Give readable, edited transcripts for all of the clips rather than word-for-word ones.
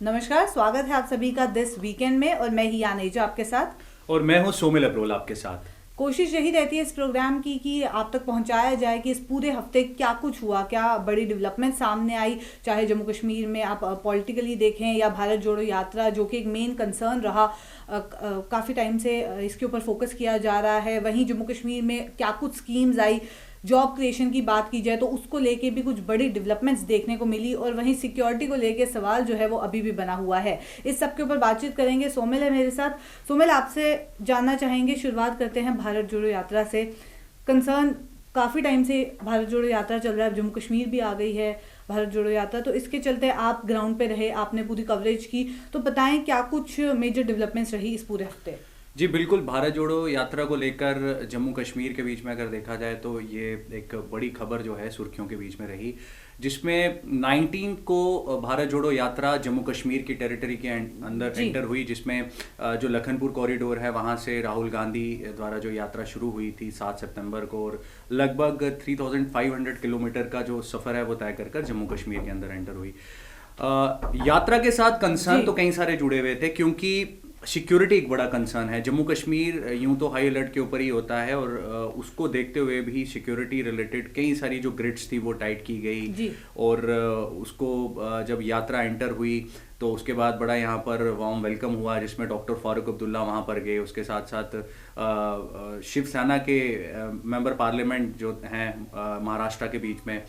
नमस्कार, स्वागत है आप सभी का दिस वीकेंड में। और मैं ही यानेजा आपके साथ। और मैं हूं सोमिल अब्रोल आपके साथ। कोशिश यही रहती है इस प्रोग्राम की कि आप तक पहुंचाया जाए कि इस पूरे हफ्ते क्या कुछ हुआ, क्या बड़ी डेवलपमेंट सामने आई। चाहे जम्मू कश्मीर में आप पॉलिटिकली देखें या भारत जोड़ो यात्रा, जो कि एक मेन कंसर्न रहा, काफ़ी टाइम से इसके ऊपर फोकस किया जा रहा है। वहीं जम्मू कश्मीर में क्या कुछ स्कीम्स आई, जॉब क्रिएशन की बात की जाए तो उसको लेके भी कुछ बड़ी डेवलपमेंट्स देखने को मिली। और वहीं सिक्योरिटी को लेके सवाल जो है वो अभी भी बना हुआ है। इस सब के ऊपर बातचीत करेंगे। सोमिल है मेरे साथ। सोमिल, आपसे जानना चाहेंगे, शुरुआत करते हैं भारत जोड़ो यात्रा से। कंसर्न काफ़ी टाइम से भारत जोड़ो यात्रा चल रहा है, जम्मू कश्मीर भी आ गई है भारत जोड़ो यात्रा, तो इसके चलते आप ग्राउंड पे रहे, आपने पूरी कवरेज की, तो बताएं क्या कुछ मेजर डेवलपमेंट्स रही इस पूरे हफ्ते। जी बिल्कुल, भारत जोड़ो यात्रा को लेकर जम्मू कश्मीर के बीच में अगर देखा जाए तो ये एक बड़ी खबर जो है सुर्खियों के बीच में रही, जिसमें 19 को भारत जोड़ो यात्रा जम्मू कश्मीर की टेरिटरी के अंदर जी। एंटर हुई, जिसमें जो लखनपुर कॉरिडोर है वहाँ से राहुल गांधी द्वारा जो यात्रा शुरू हुई थी 7 सितंबर को, और लगभग 3500 किलोमीटर का जो सफ़र है वो तय कर जम्मू कश्मीर के अंदर एंटर हुई। यात्रा के साथ कंसर्न जी। तो कई सारे जुड़े हुए थे, क्योंकि सिक्योरिटी एक बड़ा कंसर्न है। जम्मू कश्मीर यूं तो हाई अलर्ट के ऊपर ही होता है, और उसको देखते हुए भी सिक्योरिटी रिलेटेड कई सारी जो ग्रिड्स थी वो टाइट की गई। जी। और उसको जब यात्रा एंटर हुई तो उसके बाद बड़ा यहाँ पर वार्म वेलकम हुआ, जिसमें डॉक्टर फारूक अब्दुल्ला वहाँ पर गए। उसके साथ साथ शिवसेना के मेंबर पार्लियामेंट जो हैं महाराष्ट्र के बीच में,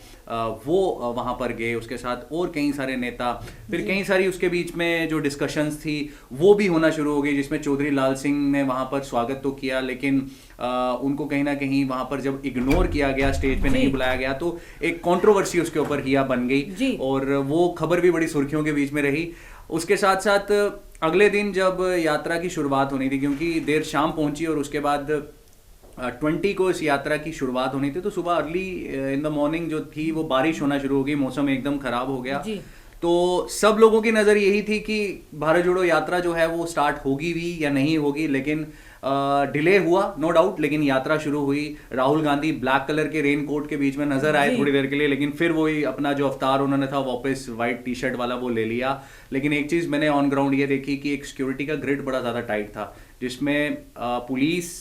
वो वहाँ पर गए। उसके साथ और कई सारे नेता, फिर कई सारी उसके बीच में जो डिस्कशंस थी वो भी होना शुरू हो गई, जिसमें चौधरी लाल सिंह ने वहाँ पर स्वागत तो किया, लेकिन उनको कहीं ना कहीं वहाँ पर जब इग्नोर किया गया, स्टेज पे नहीं बुलाया गया, तो एक कंट्रोवर्सी उसके ऊपर हिया बन गई, और वो खबर भी बड़ी सुर्खियों के बीच में रही। उसके साथ साथ अगले दिन जब यात्रा की शुरुआत होनी थी, क्योंकि देर शाम पहुंची और उसके बाद 20 को इस यात्रा की शुरुआत होनी थी, तो सुबह अर्ली इन द मॉर्निंग जो थी वो बारिश होना शुरू हो गई, मौसम एकदम खराब हो गया। तो सब लोगों की नज़र यही थी कि भारत जोड़ो यात्रा जो है वो स्टार्ट होगी भी या नहीं होगी, लेकिन डिले हुआ नो डाउट, लेकिन यात्रा शुरू हुई। राहुल गांधी ब्लैक कलर के रेन कोट के बीच में नजर आए थोड़ी देर के लिए, लेकिन फिर वही अपना जो अवतार उन्होंने था वापस वाइट टी शर्ट वाला वो ले लिया। लेकिन एक चीज़ मैंने ऑन ग्राउंड ये देखी कि एक सिक्योरिटी का ग्रिड बड़ा ज़्यादा टाइट था, जिसमें पुलिस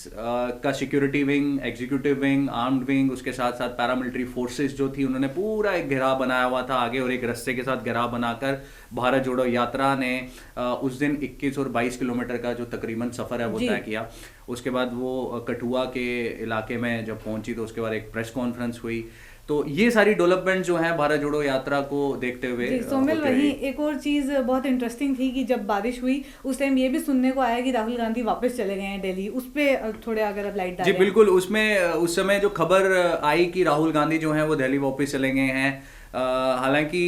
का security wing, executive wing, armed wing, उसके साथ साथ पैरामिलिट्री फोर्सेस जो थी, उन्होंने पूरा एक घेराव बनाया हुआ था आगे, और एक रस्ते के साथ घेराव बनाकर भारत जोड़ो यात्रा ने उस दिन 21 और 22 किलोमीटर का जो तकरीबन सफ़र है वो तय किया। उसके बाद वो कठुआ के इलाके में जब पहुंची तो उसके बाद एक प्रेस कॉन्फ्रेंस हुई। तो ये सारी डेवलपमेंट जो है भारत जोड़ो यात्रा को देखते हुए सोमिल, वही एक और चीज़ बहुत इंटरेस्टिंग थी कि जब बारिश हुई उस टाइम ये भी सुनने को आया कि राहुल गांधी वापस चले गए हैं दिल्ली। उस पर थोड़े अगर आप लाइट डालें। जी बिल्कुल, उसमें उस समय जो खबर आई कि राहुल गांधी जो हैं वो दिल्ली वापस चले गए हैं, हालांकि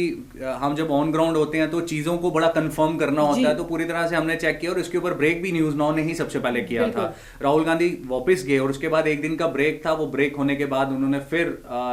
हम जब ऑन ग्राउंड होते हैं तो चीज़ों को बड़ा कंफर्म करना होता है, तो पूरी तरह से हमने चेक किया, और इसके ऊपर ब्रेक भी न्यूज़ नाउ ने ही सबसे पहले किया था। राहुल गांधी वापस गए और उसके बाद एक दिन का ब्रेक था, वो ब्रेक होने के बाद उन्होंने फिर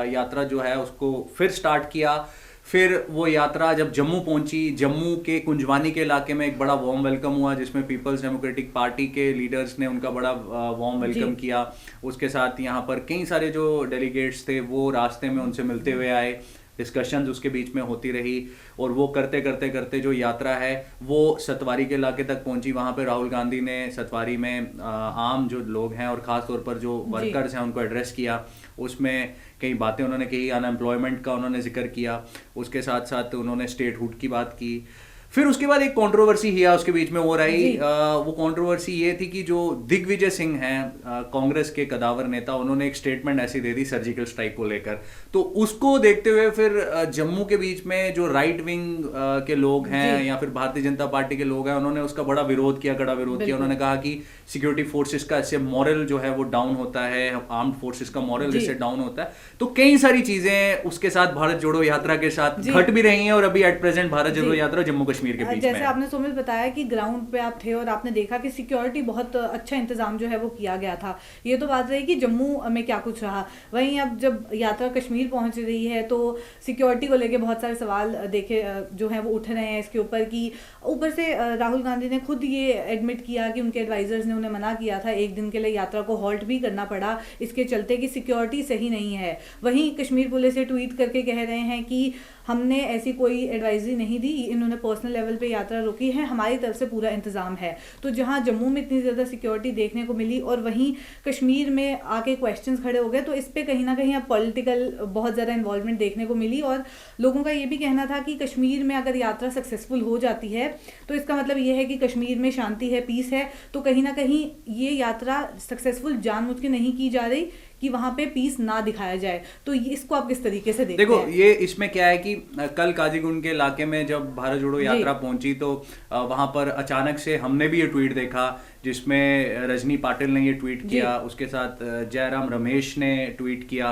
यात्रा जो है उसको फिर स्टार्ट किया। फिर वो यात्रा जब जम्मू पहुंची, जम्मू के कुंजवानी के इलाके में एक बड़ा वार्म वेलकम हुआ, जिसमें पीपल्स डेमोक्रेटिक पार्टी के लीडर्स ने उनका बड़ा वार्म वेलकम किया। उसके साथ यहाँ पर कई सारे जो डेलीगेट्स थे वो रास्ते में उनसे मिलते हुए आए, डिस्कशंस उसके बीच में होती रही, और वो करते करते करते जो यात्रा है वो सतवारी के इलाके तक पहुंची। वहाँ पे राहुल गांधी ने सतवारी में आम जो लोग हैं और ख़ास तौर पर जो वर्कर्स हैं उनको एड्रेस किया। उसमें कई बातें उन्होंने कही, अनएम्प्लॉयमेंट का उन्होंने जिक्र किया, उसके साथ साथ उन्होंने स्टेटहुड की बात की। फिर उसके बाद एक कंट्रोवर्सी हिया उसके बीच में और आई। वो कंट्रोवर्सी ये थी कि जो दिग्विजय सिंह हैं कांग्रेस के कदावर नेता, उन्होंने एक स्टेटमेंट ऐसी दे दी सर्जिकल स्ट्राइक को लेकर। तो उसको देखते हुए फिर जम्मू के बीच में जो राइट विंग के लोग हैं या फिर भारतीय जनता पार्टी के लोग हैं, उन्होंने उसका बड़ा विरोध किया, कड़ा विरोध किया। उन्होंने कहा कि सिक्योरिटी फोर्सेस का इससे मॉरल जो है वो डाउन होता है, आर्म्ड फोर्सेस का मॉरल इससे डाउन होता है। तो कई सारी चीजें उसके साथ भारत जोड़ो यात्रा के साथ घट भी रही हैं, और अभी एट प्रेजेंट भारत जोड़ो यात्रा जम्मू कश्मीर के बीच जैसे आपने सोमिल बताया कि ग्राउंड पे आप थे और आपने देखा कि सिक्योरिटी बहुत अच्छा इंतजाम जो है वो किया गया था। ये तो बात रही कि जम्मू में क्या कुछ रहा। वहीं अब जब यात्रा कश्मीर पहुंच रही है तो सिक्योरिटी को लेके बहुत सारे सवाल देखे जो है वो उठ रहे हैं इसके ऊपर, कि ऊपर से राहुल गांधी ने खुद ये एडमिट किया कि उनके एडवाइजर्स ने उन्हें मना किया था, एक दिन के लिए यात्रा को हॉल्ट भी करना पड़ा इसके चलते कि सिक्योरिटी सही नहीं है। वहीं कश्मीर पुलिस से ट्वीट करके कह रहे हैं कि हमने ऐसी कोई एडवाइजरी नहीं दी, इन्होंने पर्सनल लेवल पे यात्रा रोकी है, हमारी तरफ से पूरा इंतजाम है। तो जहाँ जम्मू में इतनी ज़्यादा सिक्योरिटी देखने को मिली और वहीं कश्मीर में आके क्वेश्चंस खड़े हो गए, तो इस पे कहीं ना कहीं अब पॉलिटिकल बहुत ज़्यादा इन्वॉल्वमेंट देखने को मिली। और लोगों का ये भी कहना था कि कश्मीर में अगर यात्रा सक्सेसफुल हो जाती है तो इसका मतलब ये है कि कश्मीर में शांति है, पीस है। तो कहीं ना कहीं ये यात्रा सक्सेसफुल जानबूझ के नहीं की जा रही कि वहां पे पीस ना दिखाया जाए। तो इसको आप किस तरीके से देखते देखो हैं? ये इसमें क्या है कि कल काजीगुंड के इलाके में जब भारत जोड़ो यात्रा पहुंची तो वहां पर अचानक से हमने भी ये ट्वीट देखा जिसमें रजनी पाटिल ने ये ट्वीट किया, उसके साथ जयराम रमेश ने ट्वीट किया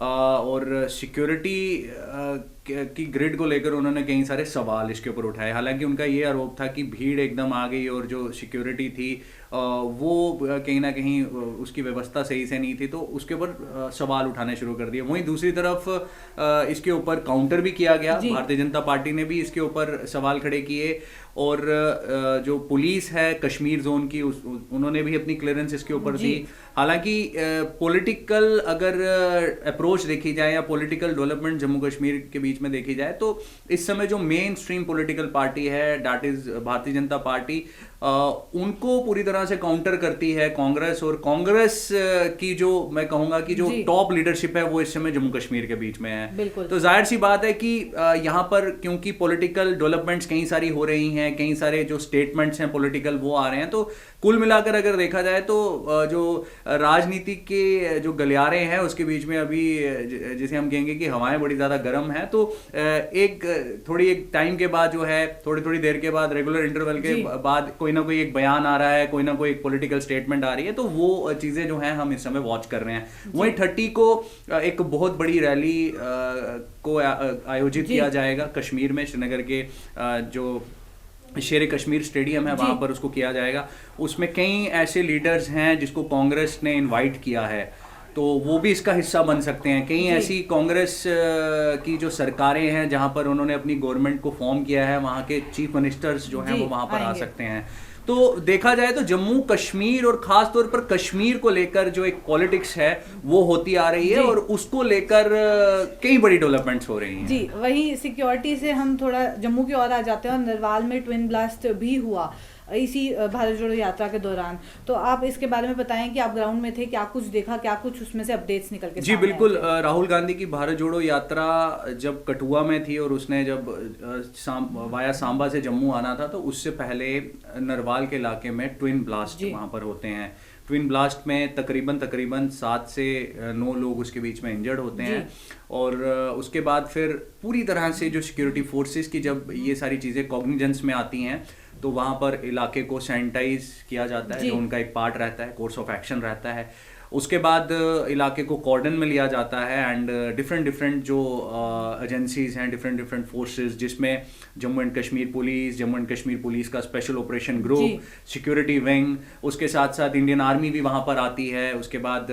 और सिक्योरिटी की ग्रिड को लेकर उन्होंने कई सारे सवाल इसके ऊपर उठाए। हालांकि उनका ये आरोप था कि भीड़ एकदम आ गई और जो सिक्योरिटी थी वो कहीं ना कहीं उसकी व्यवस्था सही से नहीं थी, तो उसके ऊपर सवाल उठाने शुरू कर दिए। वहीं दूसरी तरफ इसके ऊपर काउंटर भी किया गया, भारतीय जनता पार्टी ने भी इसके ऊपर सवाल खड़े किए और जो पुलिस है कश्मीर जोन की उन्होंने भी अपनी क्लियरेंस इसके ऊपर दी। हालांकि पॉलिटिकल अगर अप्रोच देखी जाए या पॉलिटिकल डेवलपमेंट जम्मू कश्मीर के बीच में देखी जाए तो इस समय जो मेन स्ट्रीम पॉलिटिकल पार्टी है that is Bharatiya Janata party, उनको पूरी तरह से काउंटर करती है कांग्रेस। और कांग्रेस की जो मैं कहूंगा कि जो टॉप लीडरशिप है वो इस समय जम्मू कश्मीर के बीच में है। तो जाहिर सी बात है कि यहाँ पर क्योंकि पॉलिटिकल डेवलपमेंट्स कई सारी हो रही हैं, कई सारे जो स्टेटमेंट्स हैं पॉलिटिकल वो आ रहे हैं, तो कुल मिलाकर अगर देखा जाए तो जो राजनीति के जो गलियारे हैं उसके बीच में अभी जिसे हम कहेंगे कि हवाएं बड़ी ज्यादा गर्म है। तो एक टाइम के बाद जो है थोड़ी देर के बाद रेगुलर इंटरवल के बाद कोई ना कोई एक बयान आ रहा है, कोई ना कोई एक पॉलिटिकल स्टेटमेंट आ रही है, तो वो चीजें जो हैं हम इस समय वॉच कर रहे हैं। वहीं 30 को एक बहुत बड़ी रैली को आयोजित किया जाएगा कश्मीर में, श्रीनगर के जो शेर कश्मीर स्टेडियम है वहां पर उसको किया जाएगा। उसमें कई ऐसे लीडर्स हैं जिसको कांग्रेस ने इनवाइट किया है, तो वो भी इसका हिस्सा बन सकते हैं। कई ऐसी कांग्रेस की जो सरकारें हैं जहां पर उन्होंने अपनी गवर्नमेंट को फॉर्म किया है, वहां के चीफ मिनिस्टर्स जो हैं वो वहां पर आ सकते हैं। तो देखा जाए तो जम्मू कश्मीर और खास तौर पर कश्मीर को लेकर जो एक पॉलिटिक्स है वो होती आ रही है और उसको लेकर कई बड़ी डेवलपमेंट्स हो रही हैं। जी, वही सिक्योरिटी से हम थोड़ा जम्मू की ओर आ जाते हैं और नरवाल में ट्विन ब्लास्ट भी हुआ इसी भारत जोड़ो यात्रा के दौरान। तो आप इसके बारे में बताएं कि आप ग्राउंड में थे, क्या कुछ देखा, क्या कुछ उसमें से अपडेट्स निकल के जी बिल्कुल, राहुल गांधी की भारत जोड़ो यात्रा जब कठुआ में थी और उसने जब वाया सांबा से जम्मू आना था तो उससे पहले नरवाल के इलाके में ट्विन ब्लास्ट वहां पर होते हैं। ट्विन ब्लास्ट में तकरीबन 7 से 9 लोग उसके बीच में इंजर्ड होते हैं और उसके बाद फिर पूरी तरह से जो सिक्योरिटी फोर्सेस की जब ये सारी चीज़ें कॉग्निजेंस में आती हैं तो वहाँ पर इलाके को सैनिटाइज किया जाता है, जो उनका एक पार्ट रहता है, कोर्स ऑफ एक्शन रहता है। उसके बाद इलाके को कॉर्डन में लिया जाता है एंड डिफरेंट जो एजेंसीज हैं, डिफरेंट फोर्सेस, जिसमें जम्मू एंड कश्मीर पुलिस का special operation group, security wing, उसके साथ साथ इंडियन आर्मी भी वहाँ पर आती है। उसके बाद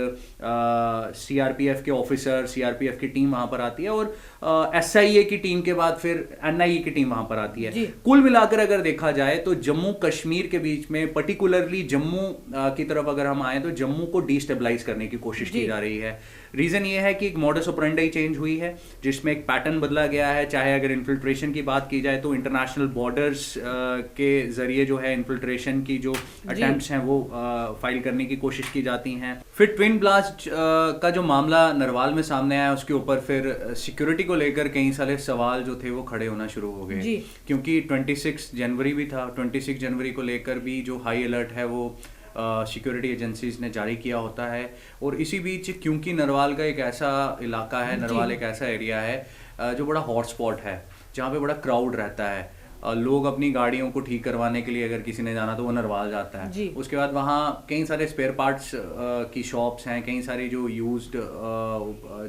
सीआरपीएफ के ऑफिसर, सीआरपीएफ की टीम वहाँ पर आती है और एसआईए की टीम के बाद फिर एनआईए की टीम वहाँ पर आती है। कुल मिलाकर अगर देखा जाए तो जम्मू कश्मीर के बीच में पर्टिकुलरली जम्मू की तरफ अगर हम आए तो जम्मू को डिस्टेबलाइज करने की कोशिश की जा रही है। रीजन ये है कि एक मॉडस ऑपरेंडी चेंज हुई है जिसमें एक पैटर्न बदला गया है। चाहे अगर इन्फिल्ट्रेशन की बात की जाए तो इंटरनेशनल बॉर्डर्स के जरिए जो है इन्फिल्ट्रेशन की जो अटेम्प्ट्स हैं वो फाइल करने की कोशिश की जाती हैं। फिर ट्विन ब्लास्ट का जो मामला नरवाल में सामने आया उसके ऊपर फिर सिक्योरिटी को लेकर कई सारे सवाल जो थे वो खड़े होना शुरू हो गए, क्योंकि 26 जनवरी भी था। 26 जनवरी को लेकर भी जो हाई अलर्ट है वो सिक्योरिटी एजेंसीज ने जारी किया होता है। और इसी बीच क्योंकि नरवाल का एक ऐसा इलाका है, नरवाल एक ऐसा एरिया है जो बड़ा हॉटस्पॉट है, जहाँ पे बड़ा क्राउड रहता है। लोग अपनी गाड़ियों को ठीक करवाने के लिए अगर किसी ने जाना तो वो नरवाल जाता है। उसके बाद वहाँ कई सारे स्पेयर पार्ट्स की शॉप्स हैं, कई सारी जो यूज्ड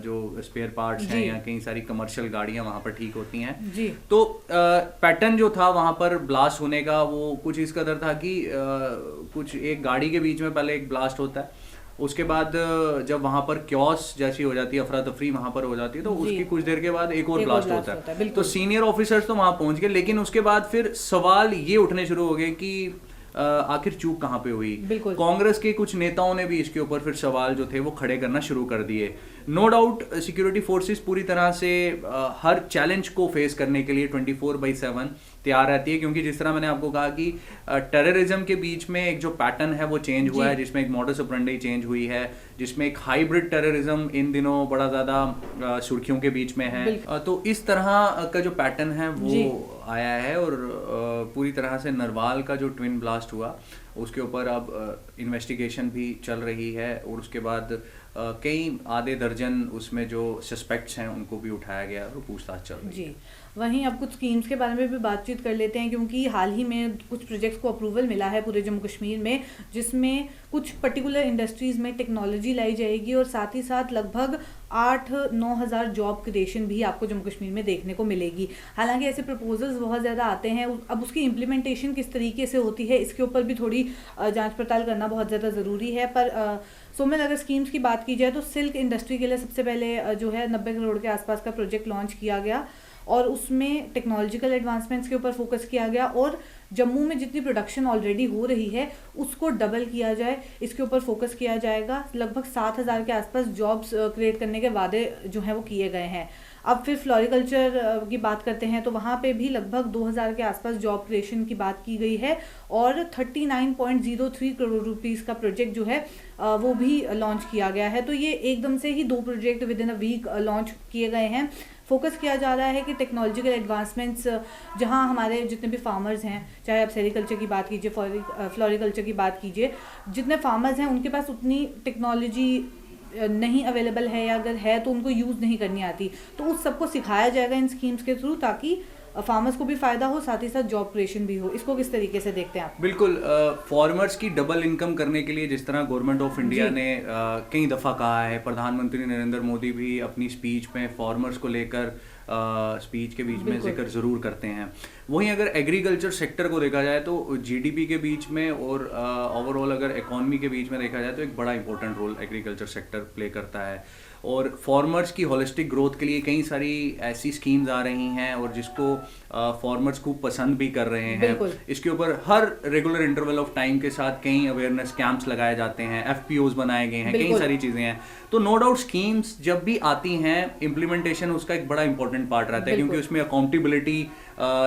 जो स्पेयर पार्ट्स हैं या कई सारी कमर्शियल गाड़ियाँ वहाँ पर ठीक होती हैं। तो पैटर्न जो था वहाँ पर ब्लास्ट होने का वो कुछ इस कदर था कि कुछ एक गाड़ी के बीच में पहले एक ब्लास्ट होता है, उसके बाद जब वहां पर क्योस जैसी हो जाती है, अफरा तफरी वहां पर हो जाती है, तो उसकी कुछ देर के बाद एक और ब्लास्ट होता है। तो सीनियर ऑफिसर्स तो वहां पहुंच गए, लेकिन उसके बाद फिर सवाल ये उठने शुरू हो गए कि आखिर चूक कहाँ पे हुई। बिल्कुल। कांग्रेस के कुछ नेताओं ने भी इसके ऊपर फिर सवाल जो थे वो खड़े करना शुरू कर दिए। नो डाउट सिक्योरिटी फोर्सेस पूरी तरह से हर चैलेंज को फेस करने के लिए 24/7 तैयार रहती है, क्योंकि जिस तरह मैंने आपको कहा कि टेररिज्म के बीच में एक जो पैटर्न है वो चेंज हुआ है, जिसमें एक मॉडस ऑपरेंडी चेंज हुई है, जिसमें एक हाइब्रिड टेररिज्म इन दिनों बड़ा ज़्यादा सुर्खियों के बीच में है। तो इस तरह का जो पैटर्न है वो आया है, और पूरी तरह से नरवाल का जो ट्विन ब्लास्ट हुआ उसके ऊपर अब इन्वेस्टिगेशन भी चल रही है, और उसके बाद कई आधे दर्जन उसमें जो सस्पेक्ट्स हैं उनको भी उठाया गया और पूछताछ चल रही है। वहीं अब कुछ स्कीम्स के बारे में भी बातचीत कर लेते हैं, क्योंकि हाल ही में कुछ प्रोजेक्ट्स को अप्रूवल मिला है पूरे जम्मू कश्मीर में, जिसमें कुछ पर्टिकुलर इंडस्ट्रीज़ में टेक्नोलॉजी लाई जाएगी, और साथ ही साथ लगभग 8-9 हज़ार जॉब क्रिएशन भी आपको जम्मू कश्मीर में देखने को मिलेगी। हालांकि ऐसे प्रपोजल्स बहुत ज़्यादा आते हैं, अब उसकी इम्प्लीमेंटेशन किस तरीके से होती है इसके ऊपर भी थोड़ी जांच पड़ताल करना बहुत ज़्यादा ज़रूरी है। पर सोमेन, अगर स्कीम्स की बात की जाए तो सिल्क इंडस्ट्री के लिए सबसे पहले जो है 90 करोड़ के आसपास का प्रोजेक्ट लॉन्च किया गया, और उसमें टेक्नोलॉजिकल एडवांसमेंट्स के ऊपर फोकस किया गया, और जम्मू में जितनी प्रोडक्शन ऑलरेडी हो रही है उसको डबल किया जाए, इसके ऊपर फोकस किया जाएगा। लगभग 7,000 के आसपास जॉब्स क्रिएट करने के वादे जो हैं वो किए गए हैं। अब फिर फ्लोरिकल्चर की बात करते हैं तो वहाँ पे भी लगभग 2,000 के आसपास जॉब क्रिएशन की बात की गई है, और 39.03 करोड़ रुपीस का प्रोजेक्ट जो है वो भी लॉन्च किया गया है। तो ये एकदम से ही 2 project within a week launch किए गए हैं। फोकस किया जा रहा है कि टेक्नोलॉजिकल एडवांसमेंट्स जहां हमारे जितने भी फार्मर्स हैं, चाहे आप सेरिकल्चर की बात कीजिए, फ्लोरिकल्चर की बात कीजिए, जितने फार्मर्स हैं उनके पास उतनी टेक्नोलॉजी नहीं अवेलेबल है, या अगर है तो उनको यूज़ नहीं करनी आती, तो उस सबको सिखाया जाएगा इन स्कीम्स के थ्रू, ताकि फार्मर्स को भी फायदा हो, साथ ही साथ जॉब क्रिएशन भी हो। इसको किस तरीके से देखते हैं आप? बिल्कुल, फार्मर्स की डबल इनकम करने के लिए जिस तरह गवर्नमेंट ऑफ इंडिया ने कई दफ़ा कहा है, प्रधानमंत्री नरेंद्र मोदी भी अपनी स्पीच में फार्मर्स को लेकर स्पीच के बीच में जिक्र ज़रूर करते हैं। वहीं अगर एग्रीकल्चर सेक्टर को देखा जाए तो जीडीपी के बीच में और ओवरऑल अगर इकॉनमी के बीच में देखा जाए तो एक बड़ा important role agriculture sector play करता है, और फार्मर्स की होलिस्टिक ग्रोथ के लिए कई सारी ऐसी स्कीम्स आ रही हैं, और जिसको फार्मर्स खूब पसंद भी कर रहे हैं। इसके ऊपर हर रेगुलर इंटरवल ऑफ टाइम के साथ कई अवेयरनेस कैंप्स लगाए जाते हैं, एफपीओज बनाए गए हैं, कई सारी चीज़ें हैं। तो नो डाउट स्कीम्स जब भी आती हैं, इम्प्लीमेंटेशन उसका एक बड़ा इंपॉर्टेंट पार्ट रहता है, क्योंकि उसमें अकाउंटेबिलिटी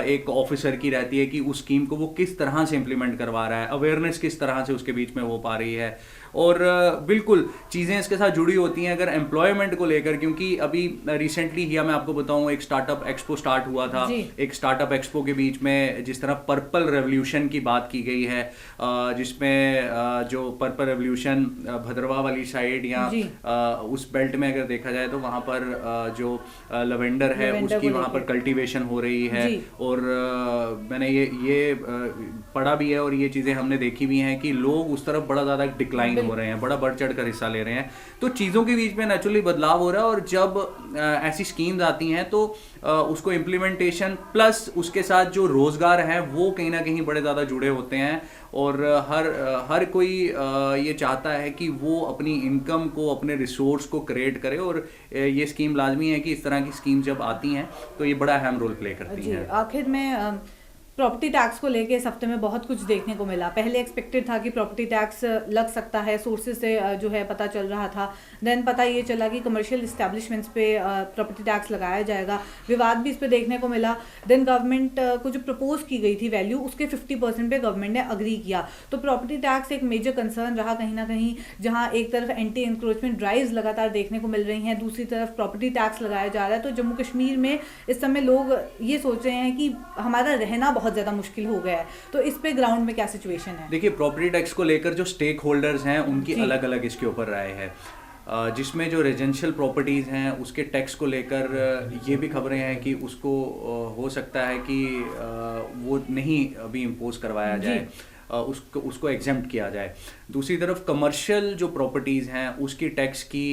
एक ऑफिसर की रहती है कि उस स्कीम को वो किस तरह से इम्प्लीमेंट करवा रहा है, अवेयरनेस किस तरह से उसके बीच में हो पा रही है, और बिल्कुल चीज़ें इसके साथ जुड़ी होती हैं अगर एम्प्लॉयमेंट को लेकर। क्योंकि अभी रिसेंटली ही मैं आपको बताऊं, एक स्टार्टअप एक्सपो स्टार्ट हुआ था। एक स्टार्टअप एक्सपो के बीच में जिस तरह पर्पल रेवोल्यूशन की बात की गई है, जिसमें जो पर्पल रेवोल्यूशन भद्रवा वाली साइड या उस बेल्ट में अगर देखा जाए तो वहाँ पर जो लवेंडर है उसकी वहाँ पर कल्टीवेशन हो रही है, और मैंने ये पढ़ा भी है और ये चीज़ें हमने देखी भी हैं कि लोग उस तरफ बड़ा ज़्यादा डिक्लाइन हो रहे हैं, बड़ा बढ़ चढ़ कर हिस्सा ले रहे हैं। तो चीज़ों के बीच में नेचुरली बदलाव हो रहा है, और जब ऐसी स्कीम्स आती हैं तो उसको इम्प्लीमेंटेशन प्लस उसके साथ जो रोज़गार हैं वो कहीं ना कहीं बड़े ज़्यादा जुड़े होते हैं, और हर कोई ये चाहता है कि वो अपनी इनकम को, अपने रिसोर्स को क्रिएट करे, और ये स्कीम लाजमी है कि इस तरह की स्कीम जब आती हैं तो ये बड़ा अहम रोल प्ले करती हैं। आखिर में प्रॉपर्टी टैक्स को लेके इस हफ्ते में बहुत कुछ देखने को मिला। पहले एक्सपेक्टेड था कि प्रॉपर्टी टैक्स लग सकता है, सोर्सेज से जो है पता चल रहा था, देन पता ये चला कि कमर्शियल इस्टेब्लिशमेंट्स पे प्रॉपर्टी टैक्स लगाया जाएगा, विवाद भी इस पे देखने को मिला। देन गवर्नमेंट को जो प्रपोज की गई थी वैल्यू, उसके 50% पे गवर्नमेंट ने अग्री किया। तो प्रॉपर्टी टैक्स एक मेजर कंसर्न रहा कहीं ना कहीं, जहाँ एक तरफ एंटी इंक्रोचमेंट ड्राइव्स लगातार देखने को मिल रही हैं, दूसरी तरफ प्रॉपर्टी टैक्स लगाया जा रहा है। तो जम्मू कश्मीर में इस समय लोग ये सोच रहे हैं कि हमारा रहना बहुत ज़्यादा मुश्किल हो गया है। तो इस पे ग्राउंड में क्या सिचुएशन है? देखिए, प्रॉपर्टी टैक्स को लेकर जो स्टेक होल्डर्स हैं उनकी अलग अलग इसके ऊपर राय है, जिसमें जो रेजिडेंशियल प्रॉपर्टीज़ हैं उसके टैक्स को लेकर ये भी खबरें हैं कि उसको हो सकता है कि वो नहीं अभी इम्पोज करवाया जाए, उसको एग्जेम्प्ट किया जाए। दूसरी तरफ कमर्शियल जो प्रॉपर्टीज़ हैं उसकी टैक्स की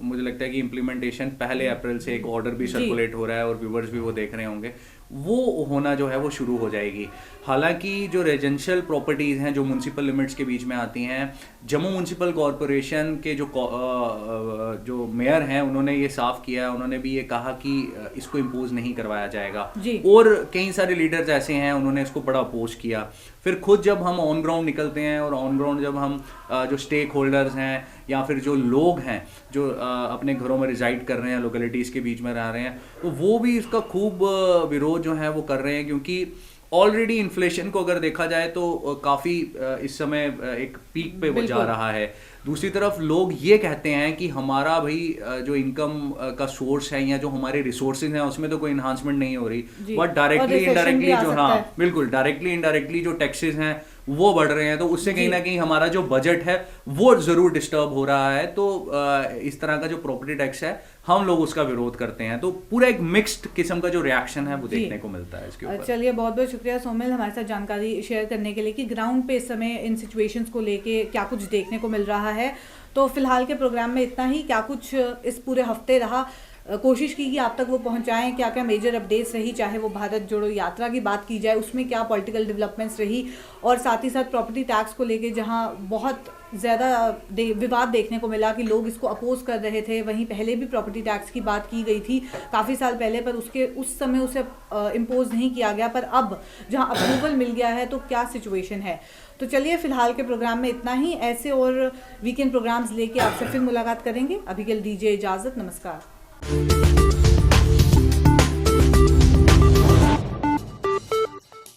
मुझे लगता है कि इम्प्लीमेंटेशन पहले अप्रैल से एक ऑर्डर भी सर्कुलेट हो रहा है, और व्यूवर्स भी वो देख रहे होंगे, वो होना जो है वो शुरू हो जाएगी। हालांकि जो रेजिडेंशियल प्रॉपर्टीज़ हैं जो म्यूनसिपल लिमिट्स के बीच में आती हैं, जम्मू म्यूनसिपल कॉरपोरेशन के जो मेयर हैं उन्होंने ये साफ किया, उन्होंने भी ये कहा कि इसको इम्पोज नहीं करवाया जाएगा। और कई सारे लीडर्स ऐसे हैं उन्होंने इसको बड़ा अपोज किया। फिर खुद जब हम ऑन ग्राउंड निकलते हैं और ऑन ग्राउंड जब हम जो स्टेक होल्डर्स हैं या फिर जो लोग हैं जो अपने घरों में रिजाइड कर रहे हैं, लोकेलिटीज़ के बीच में रह रहे हैं, तो वो भी इसका खूब विरोध जो है वो कर रहे हैं, क्योंकि ऑलरेडी इन्फ्लेशन को अगर देखा जाए तो काफ़ी इस समय एक पीक पे वो जा रहा है। दूसरी तरफ लोग ये कहते हैं कि हमारा भाई जो इनकम का सोर्स है या जो हमारे रिसोर्सेज हैं उसमें तो कोई इन्हांसमेंट नहीं हो रही, बट डायरेक्टली इनडायरेक्टली जो, हाँ बिल्कुल, डायरेक्टली इनडायरेक्टली जो टैक्सेस हैं वो बढ़ रहे हैं, तो उससे कहीं ना कहीं हमारा जो बजट है वो जरूर डिस्टर्ब हो रहा है। तो इस तरह का जो प्रॉपर्टी टैक्स है हम लोग उसका विरोध करते हैं। तो पूरा एक मिक्स्ड किस्म का जो रिएक्शन है वो देखने को मिलता है इसके ऊपर। चलिए, बहुत बहुत शुक्रिया सोमिल हमारे साथ जानकारी शेयर करने के लिए कि ग्राउंड पे इस समय इन सिचुएशंस को लेके क्या कुछ देखने को मिल रहा है। तो फिलहाल के प्रोग्राम में इतना ही। क्या कुछ इस पूरे हफ्ते रहा, कोशिश की कि आप तक वो पहुंचाएं, क्या क्या मेजर अपडेट्स रही, चाहे वो भारत जोड़ो यात्रा की बात की जाए उसमें क्या पॉलिटिकल डेवलपमेंट्स रही, और साथ ही साथ प्रॉपर्टी टैक्स को लेके जहां बहुत ज़्यादा विवाद देखने को मिला कि लोग इसको अपोज कर रहे थे। वहीं पहले भी प्रॉपर्टी टैक्स की बात की गई थी काफ़ी साल पहले, पर उस समय उसे इम्पोज नहीं किया गया, पर अब जहां अप्रूवल मिल गया है तो क्या सिचुएशन है। तो चलिए, फिलहाल के प्रोग्राम में इतना ही। ऐसे और वीकेंड प्रोग्राम्स लेके आपसे फिर मुलाकात करेंगे। अभी के लिए दीजिए इजाज़त, नमस्कार।